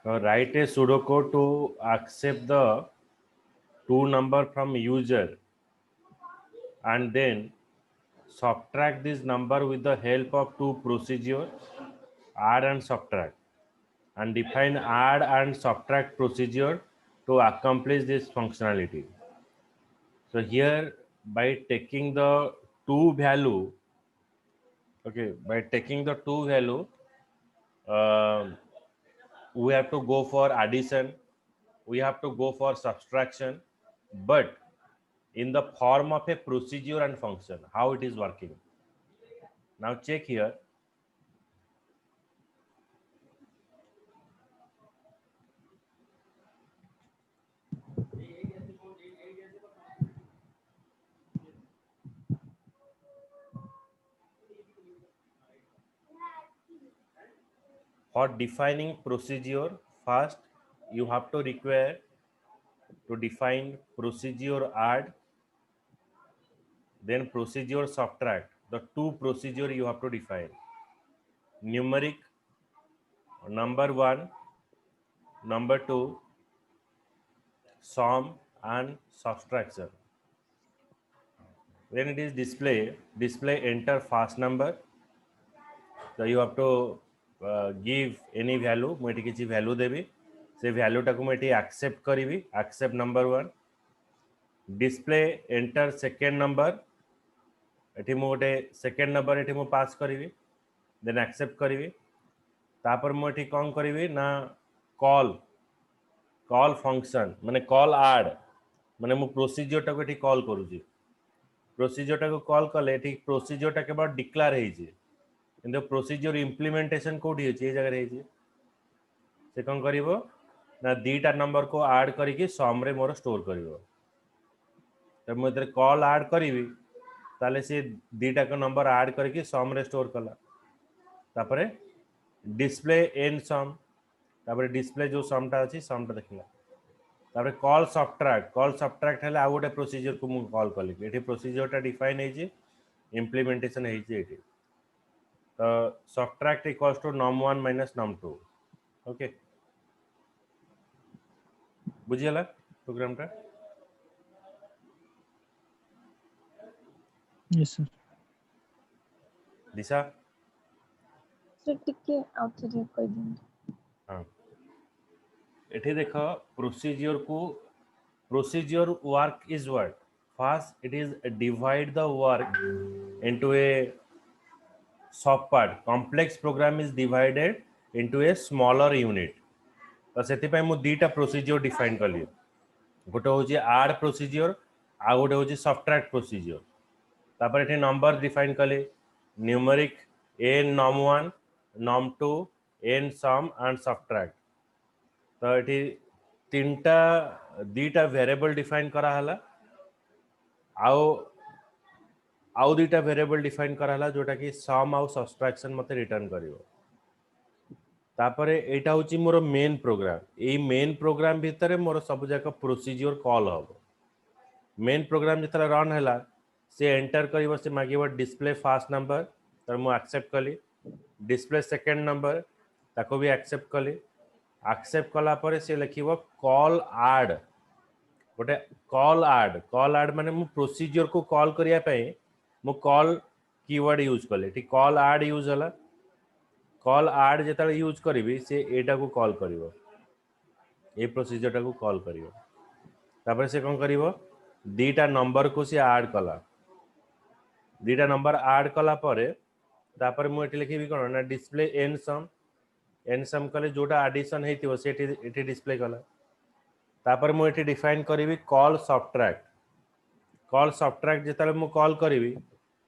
Now write a pseudocode to accept the two number from user and then subtract this number with the help of two procedure, add and subtract, and define add and subtract procedure to accomplish this functionality. So here by taking the two value, okay, by taking the two value, um we have to go for addition, we have to go for subtraction, but in the form of a procedure and function, how it is working. Now check here. For defining procedure, first you have to require to define procedure add, then procedure subtract. The two procedure you have to define: numeric number one, number two, sum and subtraction. When it is display enter first number. So you have to give any value. ମୁଁ ଏଠି କିଛି value ଦେବି, ସେ value ଟାକୁ ମୁଁ ଏଠି accept କରିବି, accept number one. Display enter second number, ଏଠି ମୁଁ ଗୋଟେ second number ଏଠି ମୁଁ pass କରିବି, then accept କରିବି. तापर ମୁଁ ଏଠି କ'ଣ କରିବି ନା call function ମାନେ call add ମାନେ ମୁଁ procedure ଟାକୁ ଏଠି call କରୁଛି. procedure ଟାକୁ call କଲେ ଏଠି procedure ଟା କେବଳ declare ହେଇଛି, କିନ୍ତୁ procedure implementation कोठी अछि ए जगह ହେଇଛି. से କ'ଣ କରିବ ना दीटा नंबर को ऐड करिके सम रे मोर स्टोर करिवो. तो मैं इधर कॉल ऐड करिवि ताले से दीटा को नंबर ऐड करके सम रे स्टोर कला. तापरे डिस्प्ले एन सम, तापरे डिस्प्ले जो सम टा अछि सम टा देखला. तापरे कॉल सब्ट्रैक्ट हेले आ गोटे प्रोसीजर को मु कॉल कली. एठी प्रोसीजर टा डिफाइन हेछि, इंप्लीमेंटेशन हेछि एठी. तो subtract equals to num1 minus num2. Okay, बुझियला प्रोग्राम टा? Yes, sir. दिशा सर टिके आउथरे कहि दिन. हाँ, एठी देखो प्रोसीजर को procedure work is what? First it is divide the work into a subpart. Complex program is divided into a smaller unit. तो सेति पय मु दीटा प्रोसीजर डिफाइन कली. गोटे होची ऐड प्रोसीजर, आ गोटे होची सब्ट्रैक्ट प्रोसीजर. तापर एठी नंबर डिफाइन कली, numeric n num1 num2 n sum and subtract. तो एठी तीनटा दीटा वेरिएबल डिफाइन करा हला, आउ दीटा वेरिएबल डिफाइन करा हला जोटा कि सम आउ सब्ट्रैक्शन मते रिटर्न करिवो. तापरे एटा होची मोर मेन प्रोग्राम. एई मेन प्रोग्राम भितरे मोर सब जाक प्रोसीजर कॉल हबो. मेन प्रोग्राम जतरा रन हला से एंटर करिवो, से मागिवो डिस्प्ले फर्स्ट नंबर, तर मु एक्सेप्ट कली. डिस्प्ले सेकंड नंबर ताको भी एक्सेप्ट कली. एक्सेप्ट कला परे से लिखिवो कॉल ऐड. गोटे कॉल ऐड माने मु प्रोसीजर को कॉल करिया पई मु कॉल कीवर्ड यूज कले. ठीक, कॉल ऐड यूज हला. कॉल ऐड जेता यूज करिवि से एटा को कॉल करिवो, ए प्रोसीजर टा को कॉल करिवो. तापर से कोन करिवो दीटा नंबर को से ऐड कला. दीटा नंबर ऐड कला परे तापर मु एठी लिखिबि कोन ना डिस्प्ले एन सम कले जोटा एडिशन हेतिवो से एठी डिस्प्ले कला. तापर मु एठी डिफाइन करिवि कॉल सब्ट्रैक्ट जेता मु कॉल करिवि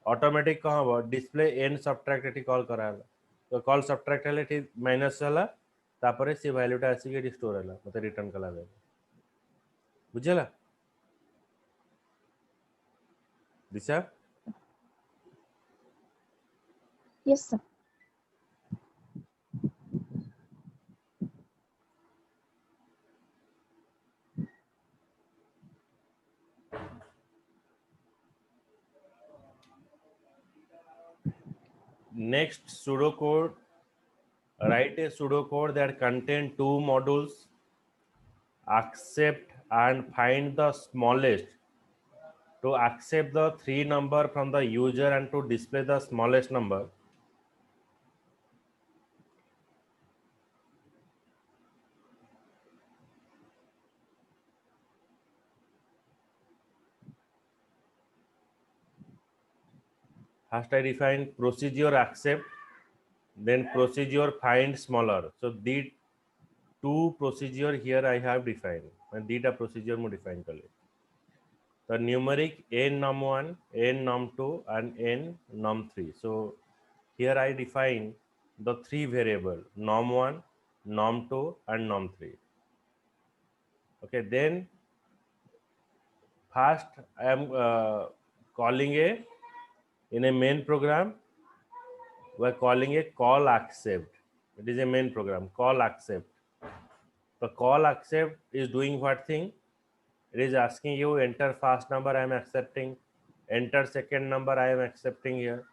ऑटोमेटिक कह हबो डिस्प्ले एन सब्ट्रैक्ट एठी कॉल करा हला. तो कॉल सब्ट्रैक्ट हेले एठी माइनस हला, तापर से वैल्यूटा आसी के स्टोर हला मते रिटर्न कला बे. बुझला Disha? Yes sir. Next pseudocode write a pseudocode that contain two modules, accept and find the smallest, to accept the three number from the user and to display the smallest number. First I define procedure accept, then procedure find smaller. So the two procedure here I have defined. And data procedure mu define kale. The numeric n num1, n num2 and n num3. So here I define the three variable num1, num2 and num3. Okay, then first I am calling a, in a main program we are calling a call accept. It is a main program, call accept. The call accept is doing what thing? It is asking you enter first number I am accepting, enter second number I am accepting here,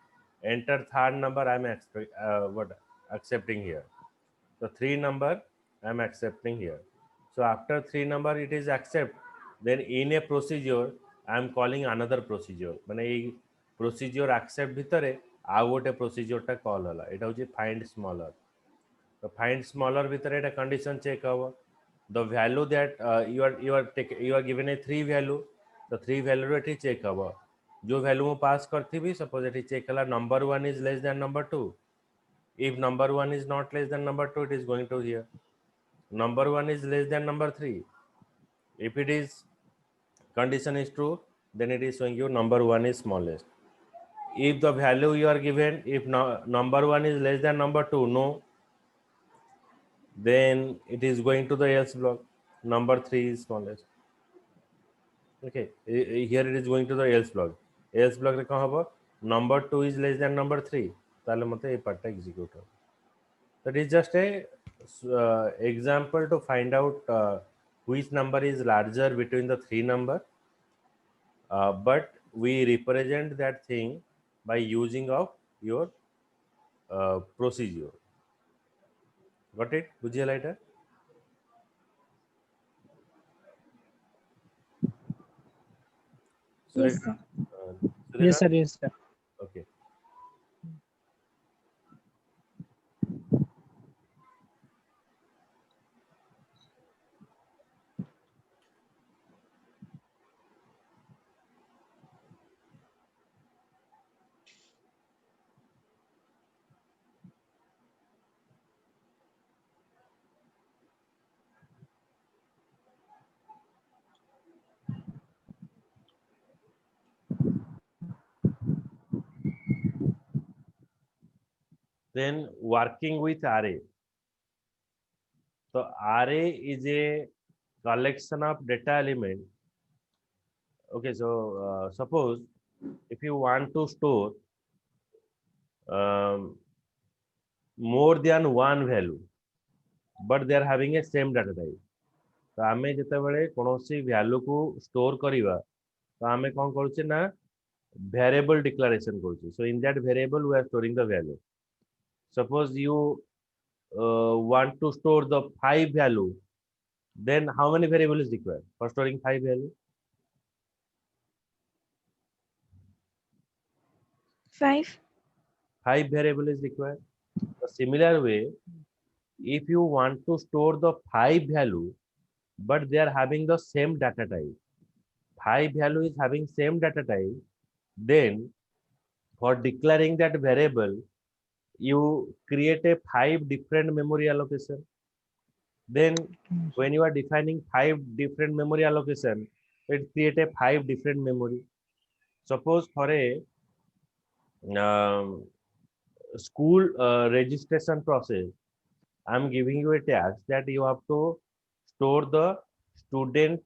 enter third number I am accepting here. So three number I am accepting here. So after three number it is accept. Then in a procedure I am calling another procedure. माने ये procedure accept भितरे आउ गोटे procedure टा call होला. एटा होची find smaller. तो find smaller भितरे एटा condition check हवा. The value that you are given a three value. The three value eighty check हवा. जो value मु pass करती भी suppose एटी check हला number 1 is less than number 2. If number 1 is not less than number 2, it is going to here. Number 1 is less than number 3. If it is condition is true, then it is showing you number 1 is smallest. If the value you are given, if number 1 is less than number 2, no, then it is going to the else block. Number 3 is smallest. Okay, here it is going to the else block. Else block re kaha haba? Number 2 is less than number 3. ताले मते ये part execute हो. That is just a example to find out which number is larger between the three number, but we represent that thing by using of your procedure. Got it? Bujhiya later? Yes, sir. Yes, sir. Yes, sir. Okay. Then working with array. So array is a collection of data element. Okay, so suppose if you want to store more than one value, but they are having a same data type. तो आमे जेतेबेले कोनोसी value को store करिवा तो आमे कोन करूचे ना variable declaration करूचे. So in that variable we are storing the value. Suppose you want to store the 5 value, then how many variable is required for storing 5 value? 5. 5 variable is required. The similar way, if you want to store the 5 value, but they are having the same data type, 5 value is having same data type, then for declaring that variable, you create a 5 different memory allocation. Then when you are defining 5 different memory allocation, it create a 5 different memory. Suppose for a school registration process, I am giving you a task that you have to store the student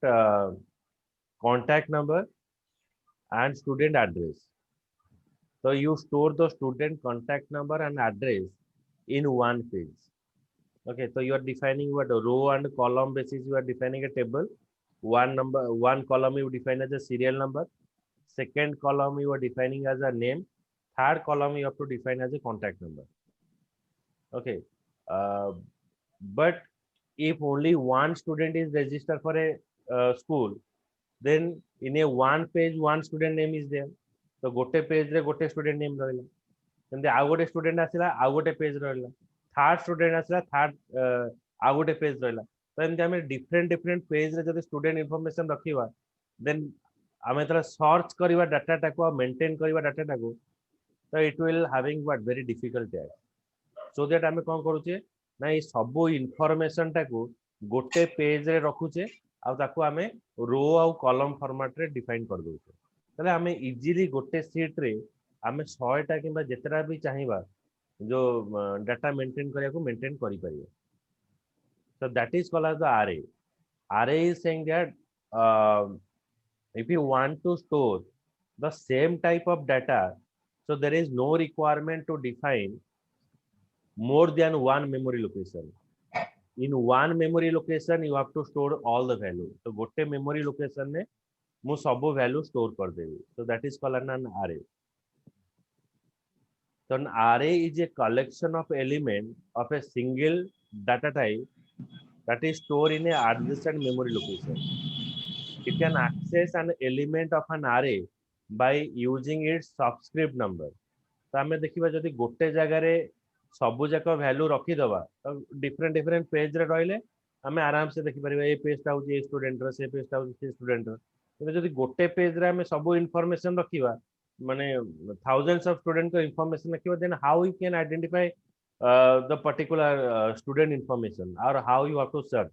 contact number and student address. So you store the student contact number and address in one field. Okay, so you are defining what row and column basis. You are defining a table. One column you define as a serial number. Second column you are defining as a name. Third column you have to define as a contact number. Okay, but if only one student is registered for a school, then in a one page one student name is there. तो गोटे page रे गोटे student name रहला, सेमते आ गोटे student आसिला आ गोटे page रहला, third student आसिला third आ गोटे page रहला. तो एमते हमें डिफरेंट डिफरेंट पेज रे जदि स्टूडेंट इंफॉर्मेशन रखिबा, देन आमे तला सर्च करिवा डाटा टाको मेंटेन करिवा डाटा टाको, तो it will having what very difficult task. So that आमे कोन करूचे ना ये सब इनफॉरमेशन टाको गोटे पेज रे रखुचे आ ताको आमे रो आ कॉलम फॉर्मेट रे डिफाइन कर दोचे. तले आमे इजीली गोटे शीट रे आमे 100 टा किबा जेतरा भी चाहिबा जो डाटा मेंटेन करिया को मेंटेन करि परिबे. So that is called as the array. Array is saying that if you want to store the same type of data, so there is no requirement to define more than one memory location. In one memory location, you have to store all the value. So gote memory location ne mu sabu value store kar debi. So that is called an array. So an array is a collection of elements of a single data type that is stored in a adjacent memory location. You can access an element of an array by using its subscript number. तो आमे देखिबा जदि गोटे जगह रे सबु जाक value रखी दबा, तो डिफरेंट डिफरेंट पेज रे रहले आमे आराम से देखि परिबा ए पेज टा होची ए स्टूडेंट रो, से पेज टा होची से स्टूडेंट रो. तो जदि गोटे पेज रे आमे सबु इंफॉर्मेशन रखिबा, माने थाउजेंड्स ऑफ स्टूडेंट को इंफॉर्मेशन रखिबा, then how we can identify the particular student information, or how you have to search.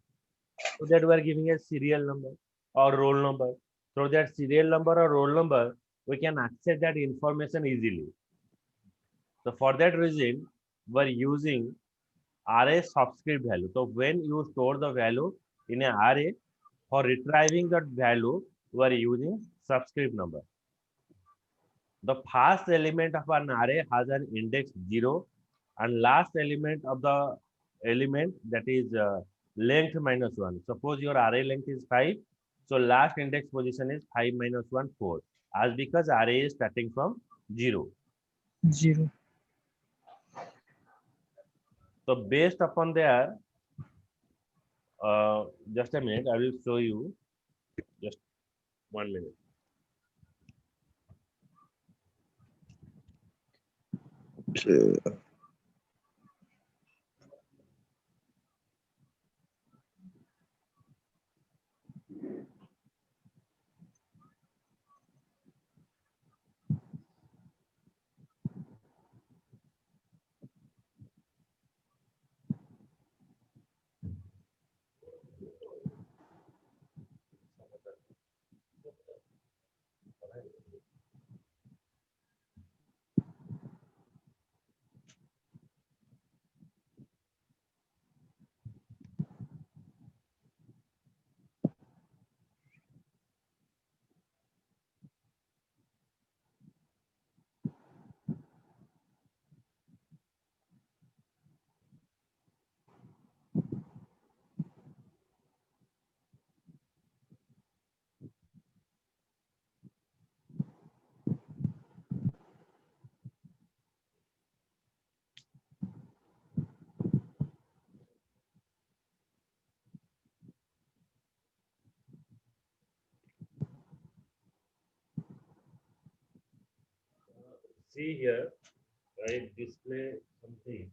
So that we are giving a serial number or roll number. So that serial number or roll number, we can access that information easily. So for that reason, we are using array subscript value. So when you store the value in an array, for retrieving that value, we are using subscript number. The first element of an array has an index 0, and last element of the element, that is length minus 1. Suppose your array length is 5, so last index position is 5 minus 1, 4, as because array is starting from 0. 0. So based upon there, just a minute, I will show you, just 1 minute. See here, right? Display something.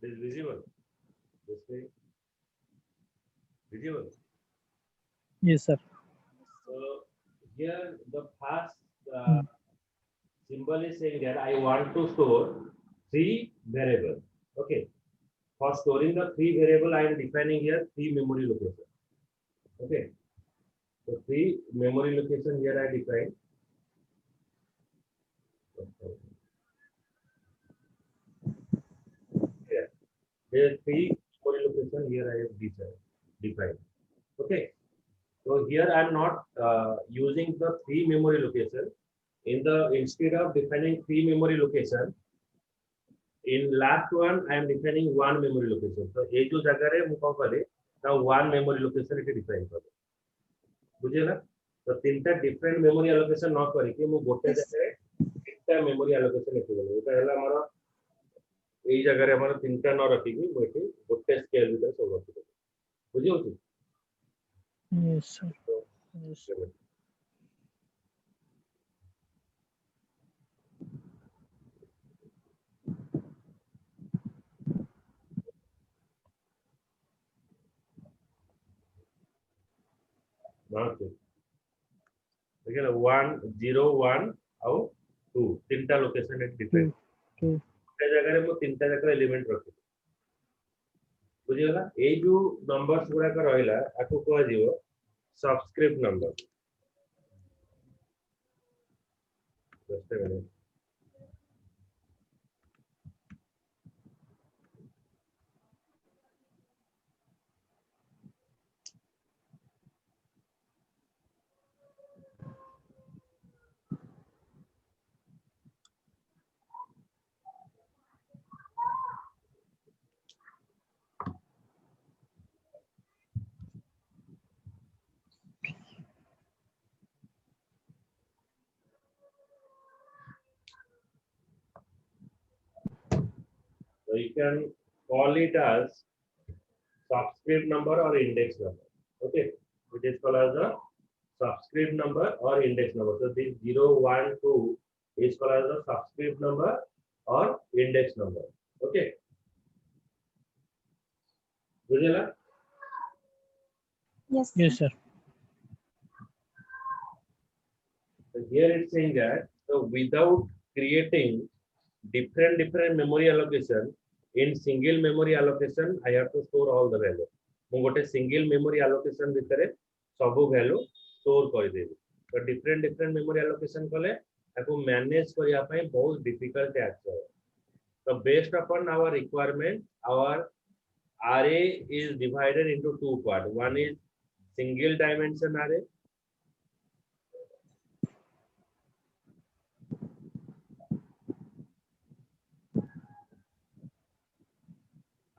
It is visible. Display visible. Yes, sir. So here the first symbol is saying that I want to store 3 variables. Okay. For storing the 3 variable, I am defining here 3 memory location. Okay. So 3 memory location here I define. Here, there are 3 memory location here I have defined. Okay. So here I am not using the 3 memory location. Instead of defining 3 memory location, in last one I am defining 1 memory location. So ये जो जगह है मुझे कौन now 1 memory location इसे define कर बुझे ना. तो 3टा different memory allocation not करी कि मुझे गोटे जगह 3टा memory allocation इसे बोले. इधर है हमारा एई जगह रे हमर तीनटा न रखी कि मोठी गोटे स्केल भीतर सब रखी बुझी होची Yes, sir. Yes. ओके ठीक है 1 0 1 आउ 2 तीनटा लोकेशन है डिफरेंट Two. गोटे जगह रे मो तीनटा जगह एलिमेंट रखी बुझी गला एई जो नंबर्स गुडा का रहिला आको को जीवो subscript number just a minute so you can call it as subscript number or index number okay it is called as a subscript number or index number so this 0 1 2 is called as a subscript number or index number okay बुझेला Yes. Yes, sir. so here it's saying that so without creating different memory allocation in single memory allocation I have to store all the value मु गोटे single memory allocation भितरे सब value store कर देबी तो different memory allocation कले ताको manage करिया पई बहुत डिफिकल्ट टास्क है so based upon our requirement our array is divided into two parts one is single dimension array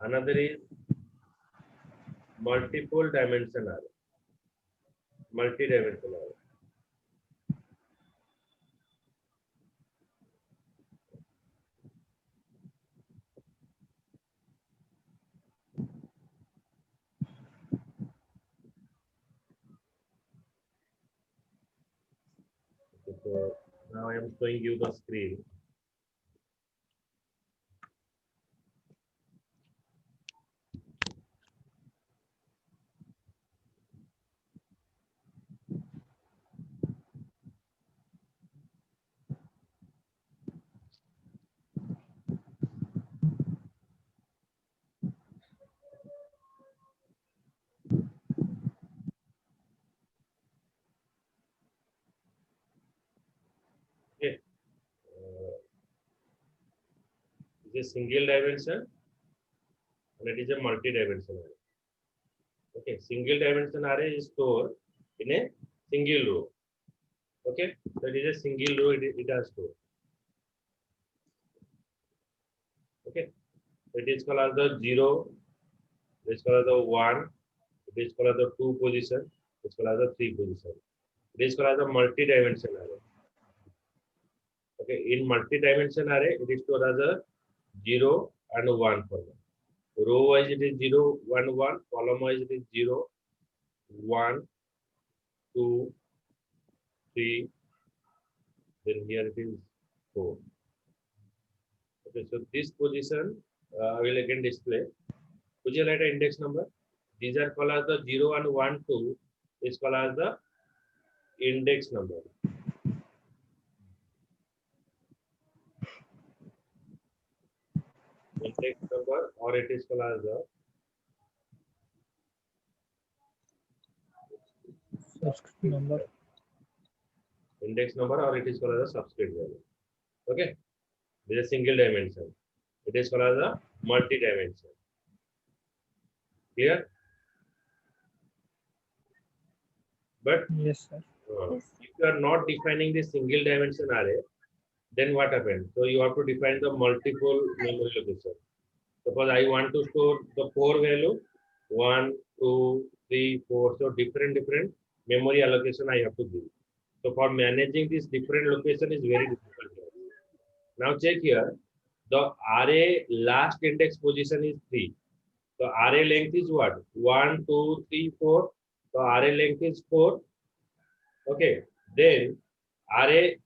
another is multiple dimension array multi-dimensional array so now I am showing you the screen okay it is a single dimension and it is a multi-dimensional array okay single dimension array is stored in a single row okay so it is a single row it has stored okay so it is called as the 0 it is called as the 1 it is called as the 2 position it is called as the 3 position it is called as the multi-dimension array okay in multi-dimension array it is stored as a 0 and 1 format row wise it is 0 1 1 column wise it is 0 1 2 3 then here it is 4 okay so this position I will again display would you like an index number these are called as the 0 and 1 2 is called as the index number index number or it is called as the Subscript number. index number or it is called as a subscript value okay this is a single dimension it is called as a multi-dimension clear but Yes, sir. Yes. if you are not defining the single dimension array then what happens so you have to define the multiple memory location suppose I want to store the 4 value 1 2 3 4 so different memory allocation I have to do so for managing this different location is very difficult now check here The array last index position is 3. So array length is what? 1, 2, 3, 4. So array length is 4. Okay. Then array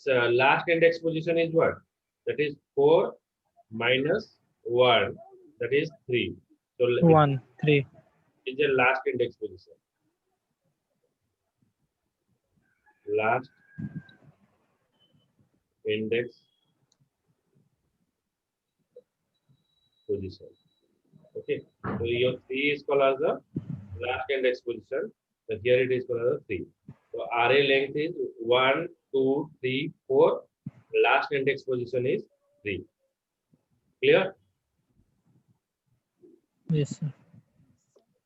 last index position is what? That is 4 minus 1. That is 3. So it 1, 3. is a last index position. Last index position. Okay. So your 3 is called as the last index position. So here it is called as a 3. So array length is 1, 2, 3, 4. Last index position is 3. Clear? Yes, sir.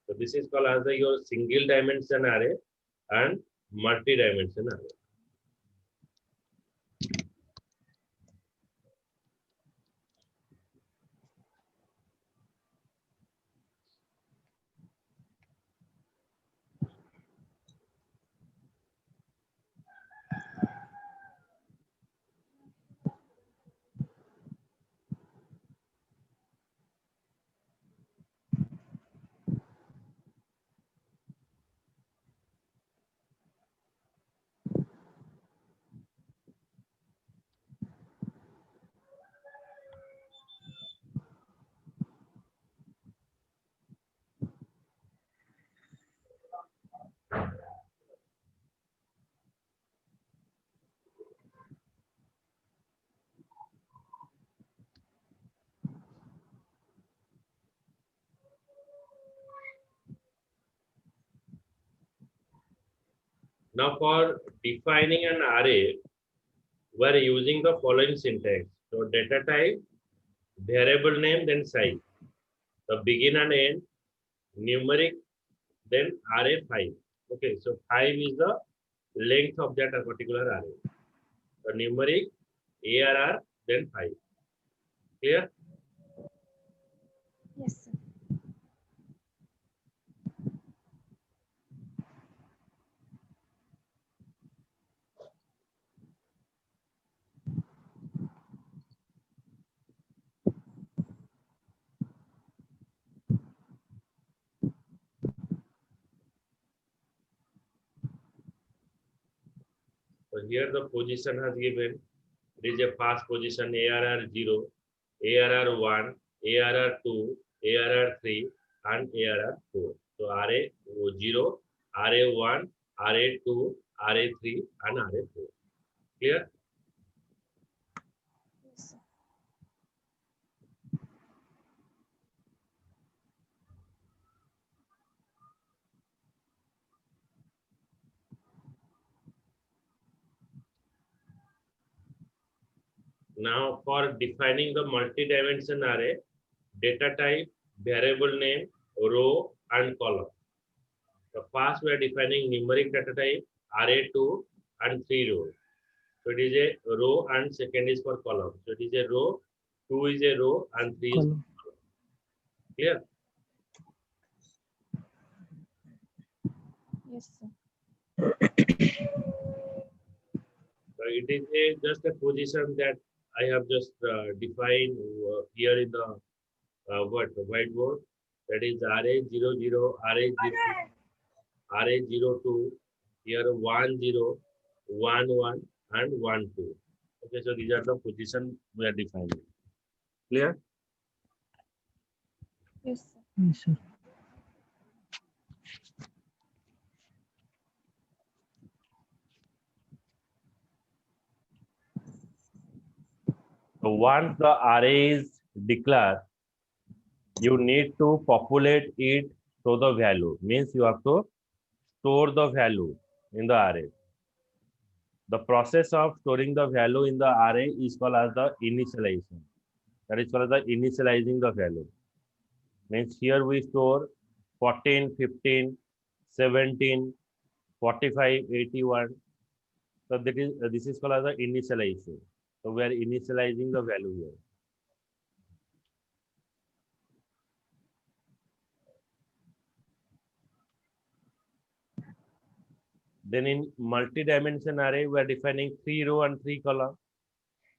So this is called as your single dimension array and multi-dimension array. Now for defining an array, we are using the following syntax. So data type, variable name, then size. The begin and end, numeric, then array 5. Okay, so 5 is the length of that particular array. So numeric, ARR, then 5. Clear? Yes, sir. So here the position has given. It is a first position ARR 0, ARR 1, ARR 2, ARR 3, and ARR 4. So array 0, array 1, array 2, array 3, and array 4. Clear? Yes, sir. Now for defining the multi-dimension array, data type, variable name, row, and column. So first we are defining numeric data type, array2 and 3 rows. So it is a row and second is for column. So it is a row, 2 is a row, and 3 is Column. clear. Yes, sir. So it is just a position that I have just defined here in the whiteboard. That is array 0, 0, array 0, array 0, 2, here 1, 0, 1, 1, and 1, 2. Okay, so these are the position we are defining. Clear? Yes, sir. Yes, sir. So once the array is declared, you need to populate it to the value. Means you have to store the value in the array. The process of storing the value in the array is called as the initialization. That is called as the initializing the value. Means here we store 14, 15, 17, 45, 81. So that is this is called as the initialization. So we are initializing the value here. Then in multi-dimension array, we are defining 3 row and 3 column.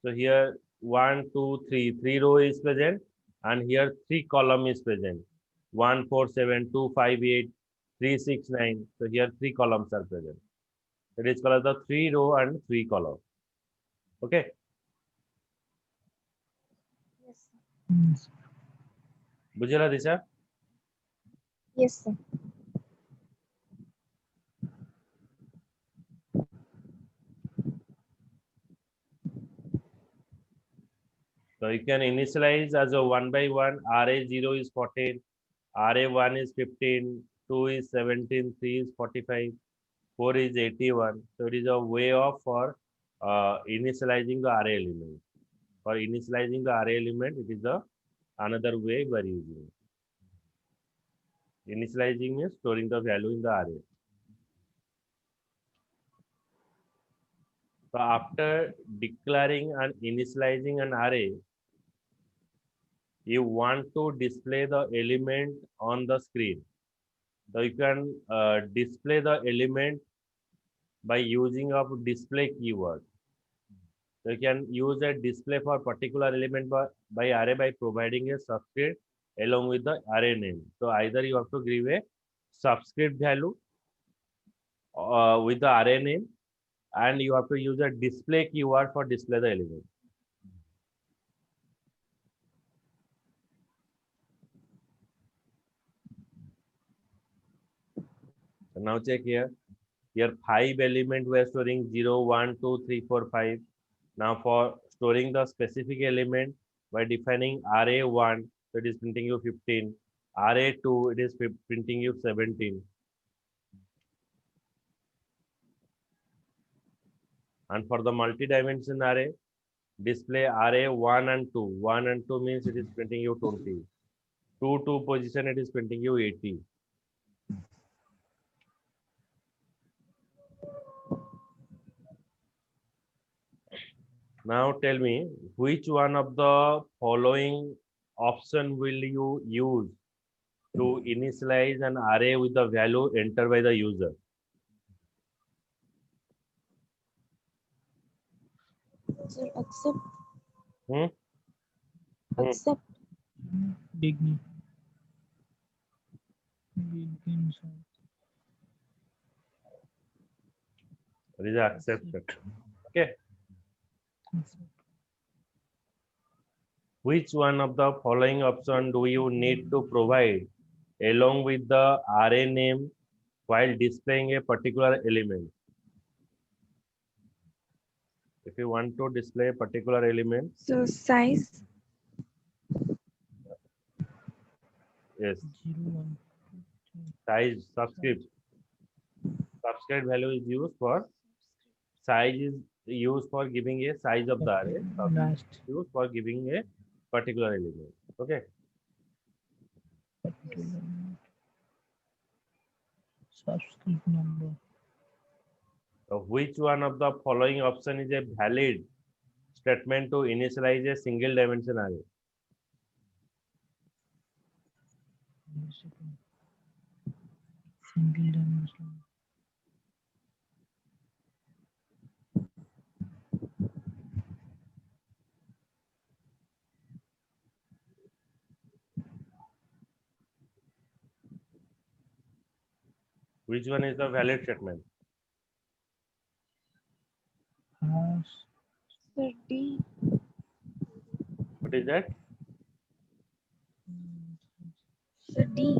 So here 1 2 3 3 row is present, and here 3 column is present. 1 4 7 2 5 8 3 6 9. So here 3 columns are present. It is called the 3 row and 3 column. Okay. Yes, sir. Yes. Bujela Disha? Yes, sir. So you can initialize as a 1 by 1. RA0 is 14, RA1 is 15, 2 is 17, 3 is 45, 4 is 81. So it is a way of for initializing the array element. For initializing the array element, it is another way we are using. Initializing means storing the value in the array. So after declaring and initializing an array, you want to display the element on the screen. So you can display the element by using of display keyword. So you can use a display for particular element by array by providing a subscript along with the array name. So either you have to give a subscript value with the array name, and you have to use a display keyword for display the element. So now check here. Here 5 element we are storing 0, 1, 2, 3, 4, 5. Now for storing the specific element by defining array1, so it is printing you 15. Array2, it is printing you 17. And for the multi-dimension array, display array1 and 2. 1 and 2 means it is printing you 20. 2 position, it is printing you 80. Now tell me, which one of the following option will you use to initialize an array with the value entered by the user? Sir, accept. Hmm? Accept. Begin. Begin. It is accepted. Okay. Which one of the following option do you need to provide along with the array name while displaying a particular element? If you want to display a particular element, So size. yes, 0, 1, size subscript. Subscript value is used for, size is used for giving a size of the array. last Used for giving a particular element. Okay. particular subscript number. So which one of the following option is a valid statement to initialize a single dimension array? Single dimension. Which one is the valid statement? Sir, D. What is that? Sir, D.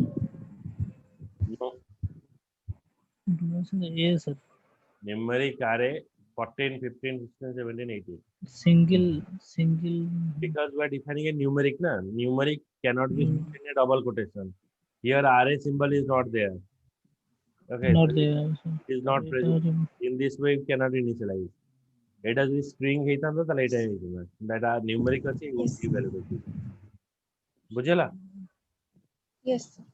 No. A, sir. Numeric array 14, 15, 16, 17, 18. Single. Because we are defining a numeric, na? Numeric cannot be in a double quotation. Here array symbol is not there. Okay. Not So there. it is not present. In this way, we cannot initialize. It has a string ହେଇଥାନ୍ତା ତାହେଲେ ଏଇଟା ହେଇଥିଲା that are numeric ଅଛି Yes. valid ଅଛି ବୁଝିଲା? Yes, sir.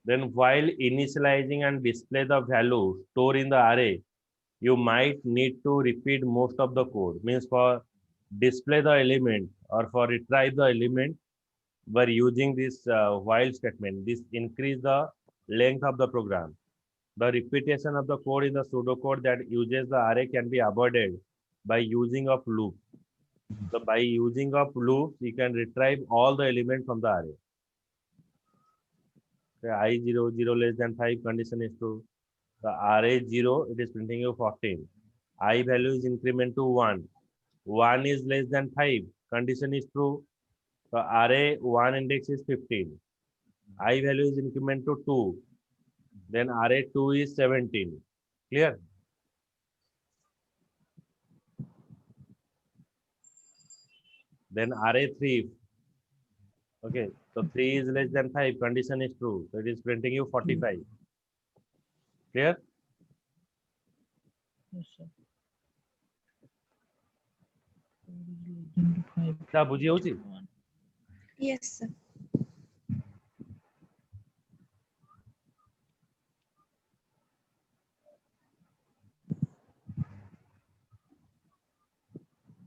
Then while initializing and display the value stored in the array, you might need to repeat most of the code. Means for display the element or for retrieve the element, we're using this while statement. This increase the length of the program. The repetition of the code in the pseudocode that uses the array can be avoided by using of loop. So by using of loops, you can retrieve all the elements from the array. Okay, I0, 0 less than 5 condition is true. The array 0, it is printing you 14. I value is increment to 1. 1 is less than 5. Condition is true. The array 1 index is 15. I value is increment to 2. Then array 2 is 17. Clear? Then array 3. Okay, so 3 is less than 5. Condition is true. So it is printing you 45. Clear? Yes, sir. 4 is less than 5. क्या बुझी होची? Yes, sir.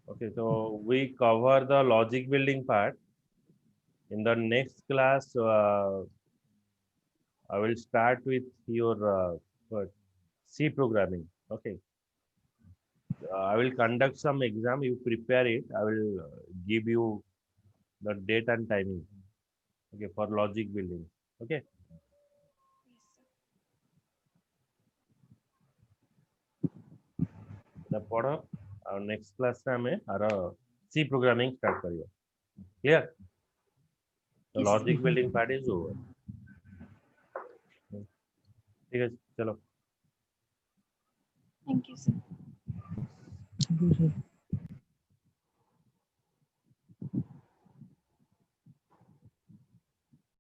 Okay, so we cover the logic building part. In the next class, I will start with your C programming. Okay. I will conduct some exam. You prepare it. I will give you the date and timing. Okay, for logic building. Okay. The पढ़ our next class में हमें our C programming start करियो. Clear? The Yes, logic building part is over. ठीक है, चलो. Thank you, sir. Thank you, sir.